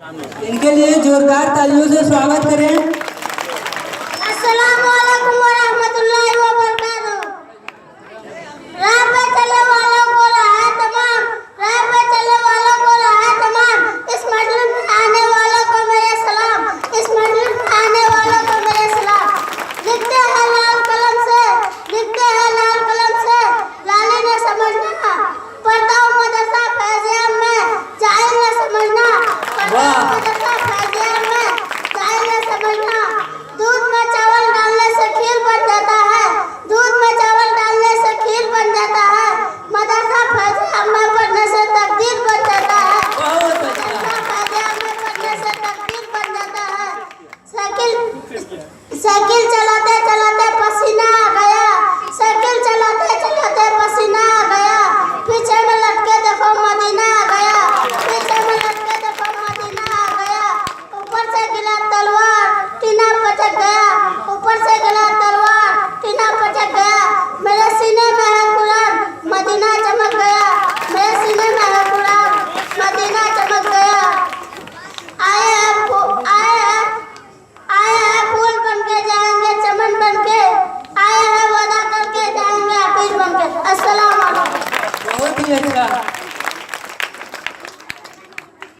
इनके लिए जोरदार तालियों से स्वागत करें। अस्सलाम वालेकुम व रहमतुल्लाहि व बरकातहू। राह पे चलने वालों को राह तमाम, राह पे चलने वालों को राह तमाम। इस मजलिस में आने वालों को मेरे सलाम, इस मजलिस में आने वालों को मेरे सलाम। लिखते हैं लाल कलम से, लिखते हैं लाल कलम से, लाली ने समझना। पढ़ता हूँ मदरसा फैज़ियाम में, जाहिल ने समझना। पढ़ता हूँ मदरसा फैज़ियाम में, जाहिल ने समझना। दूध में चावल डालने से खीर बन जाता है, दूध में चावल डालने से खीर बन जाता है। मदरसा फैज़ियाम में पढ़ने से तकदीर बन जाता है, मदरसा फैज़ियाम में पढ़ने से तकदीर बन जाता है। साइकिल चलाते चलाते पसीना आ गया, साइकिल चलाते चलाते पसीना आ गया। पीछे में लटके देखो मदीना आ गया, पीछे में लटके देखो मदीना आ गया। ऊपर से गिरा तलवार टीना पचक गया, ऊपर से गिरा तलवार टीना पचक गया। मेरे सीने में है कुरान, मदीना चमक गया, मेरे सीने में है कुरान, मदीना चमक गया। आए हैं फूल बनके जाएंगे चमन बनके, आए हैं वादा करके जाएंगे हाफिज बनके। अस्सलाम वालेकुम। बहुत ही अच्छा।